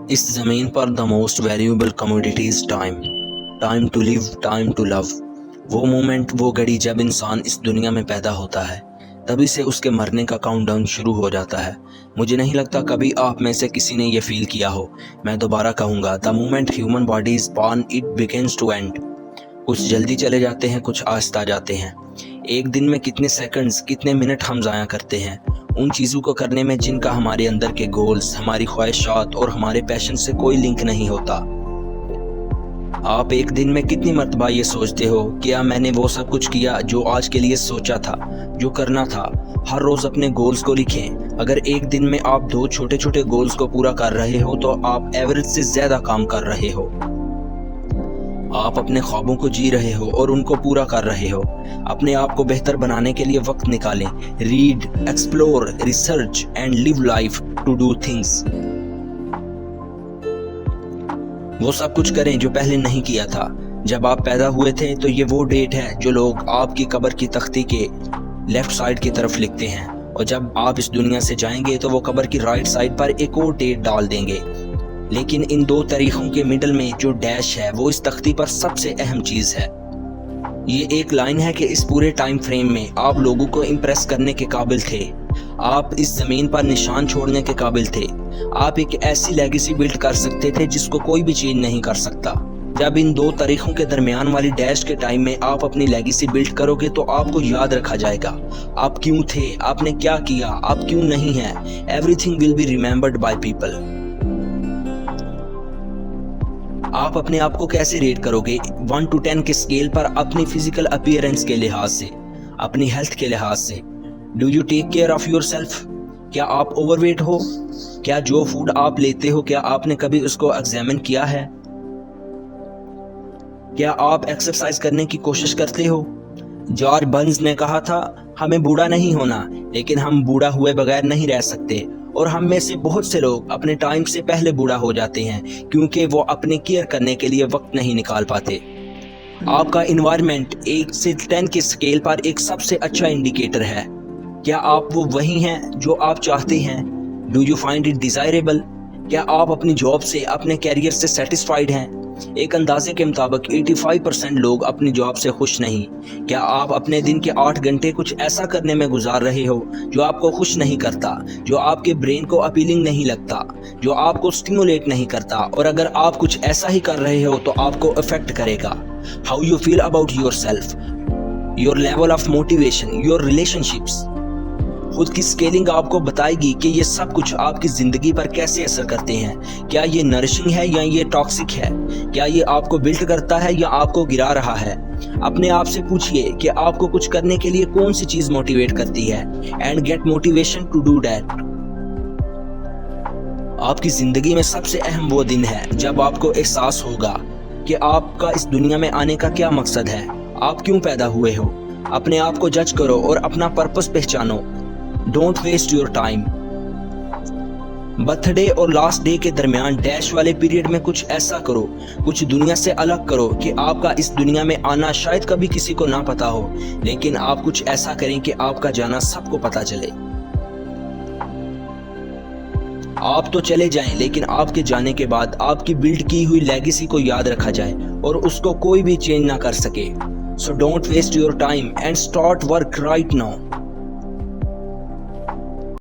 اس زمین پر the most valuable commodity is time. Time to live, time to love. وہ moment, وہ گھڑی جب انسان اس دنیا میں پیدا ہوتا ہے، تبھی سے اس کے مرنے کا کاؤنٹ ڈاؤن شروع ہو جاتا ہے۔ مجھے نہیں لگتا کبھی آپ میں سے کسی نے یہ فیل کیا ہو۔ میں دوبارہ کہوں گا، the moment human body is born, it begins to end. کچھ جلدی چلے جاتے ہیں، کچھ آہستہ جاتے ہیں۔ ایک دن میں کتنے سیکنڈز، کتنے منٹ ہم ضائع کرتے ہیں ان چیزوں کو کرنے میں جن کا ہمارے اندر کے گولز، ہماری خواہشات اور ہمارے پیشن سے کوئی لنک نہیں ہوتا۔ آپ ایک دن میں کتنی مرتبہ یہ سوچتے ہو کیا میں نے وہ سب کچھ کیا جو آج کے لیے سوچا تھا، جو کرنا تھا؟ ہر روز اپنے گولز کو لکھیں۔ اگر ایک دن میں آپ 2 چھوٹے چھوٹے گولز کو پورا کر رہے ہو تو آپ ایوریج سے زیادہ کام کر رہے ہو۔ آپ اپنے خوابوں کو جی رہے ہو اور ان کو پورا کر رہے ہو۔ اپنے آپ کو بہتر بنانے کے لیے وقت نکالیں۔ Read, explore, research and live life to do things. وہ سب کچھ کریں جو پہلے نہیں کیا تھا۔ جب آپ پیدا ہوئے تھے تو یہ وہ ڈیٹ ہے جو لوگ آپ کی قبر کی تختی کے لیفٹ سائڈ کی طرف لکھتے ہیں، اور جب آپ اس دنیا سے جائیں گے تو وہ قبر کی رائٹ سائڈ پر ایک اور ڈیٹ ڈال دیں گے۔ لیکن ان 2 تاریخوں کے مڈل میں جو ڈیش ہے وہ اس تختی پر سب سے اہم چیز ہے۔ یہ ایک لائن ہے کہ اس پورے ٹائم فریم میں آپ لوگوں کو امپریس کرنے کے قابل تھے۔ آپ اس زمین پر نشان چھوڑنے کے قابل تھے۔ آپ ایک ایسی لیگیسی بلڈ کر سکتے تھے جس کو کوئی بھی چینج نہیں کر سکتا۔ جب ان 2 تاریخوں کے درمیان والی ڈیش کے ٹائم میں آپ اپنی لیگیسی بلڈ کرو گے تو آپ کو یاد رکھا جائے گا آپ کیوں تھے، آپ نے کیا کیا، آپ کیوں نہیں ہیں۔ Everything will be remembered by people. آپ اپنے آپ کو کیسے ریٹ کرو گے 1 to 10 کے اسکیل پر؟ اپنی فزیکل اپیئرنس کے لحاظ سے، اپنی ہیلتھ کے لحاظ سے۔ Do you take care of your self? کیا آپ اوور ویٹ ہو؟ کیا جو فوڈ آپ لیتے ہو کیا آپ نے کبھی اس کو ایگزامن کیا ہے؟ کیا آپ ایکسرسائز کرنے کی کوشش کرتے ہو؟ جارج برنز نے کہا تھا، ہمیں بوڑھا نہیں ہونا، لیکن ہم بوڑھا ہوئے بغیر نہیں رہ سکتے۔ اور ہم میں سے بہت سے لوگ اپنے ٹائم سے پہلے بوڑھا ہو جاتے ہیں کیونکہ وہ اپنے کیئر کرنے کے لیے وقت نہیں نکال پاتے۔ آپ کا انوائرمنٹ 1 سے 10 کے اسکیل پر ایک سب سے اچھا انڈیکیٹر ہے۔ کیا آپ وہ وہی ہیں جو آپ چاہتے ہیں؟ Do you find it desirable? کیا آپ اپنی جاب سے، اپنے کیریئر سے سیٹسفائیڈ ہیں؟ ایک اندازے کے مطابق 85% لوگ اپنی جاب سے خوش نہیں۔ کیا آپ اپنے دن کے 8 گھنٹے کچھ ایسا کرنے میں گزار رہے ہو جو آپ کو خوش نہیں کرتا، جو آپ کے برین کو اپیلنگ نہیں لگتا، جو آپ کو سٹیمولیٹ نہیں کرتا؟ اور اگر آپ کچھ ایسا ہی کر رہے ہو تو آپ کو افیکٹ کرے گا۔ How you feel about yourself, your level of motivation, your relationships. خود کی سکیلنگ آپ کو بتائے گی کہ یہ سب کچھ آپ کی زندگی پر کیسے اثر کرتے ہیں۔ کیا یہ نرشنگ ہے یا یہ ٹاکسک ہے؟ کیا یہ آپ کو بلڈ کرتا ہے یا آپ کو گرا رہا ہے؟ اپنے آپ سے پوچھئے کہ آپ کو کچھ کرنے کے لیے کون سی چیز موٹیویٹ کرتی ہے، and get motivation to do that. آپ کی زندگی میں سب سے اہم وہ دن ہے جب آپ کو احساس ہوگا کہ آپ کا اس دنیا میں آنے کا کیا مقصد ہے، آپ کیوں پیدا ہوئے ہو۔ اپنے آپ کو جج کرو اور اپنا پرپس پہچانو۔ Don't waste your time. Birthday اور لاسٹ ڈے کے درمیان ڈیش والے پیریڈ میں کچھ ایسا کرو، کچھ دنیا سے الگ کرو کہ آپ کا اس دنیا میں آنا شاید کبھی کسی کو نہ پتا ہو، لیکن آپ کچھ ایسا کریں کہ آپ کا جانا سب کو پتا چلے۔ آپ تو چلے جائیں لیکن آپ کے جانے کے بعد آپ کی بلڈ کی ہوئی لیگیسی کو یاد رکھا جائے اور اس کو کوئی بھی چینج نہ کر سکے۔ So don't waste your time and start work right now.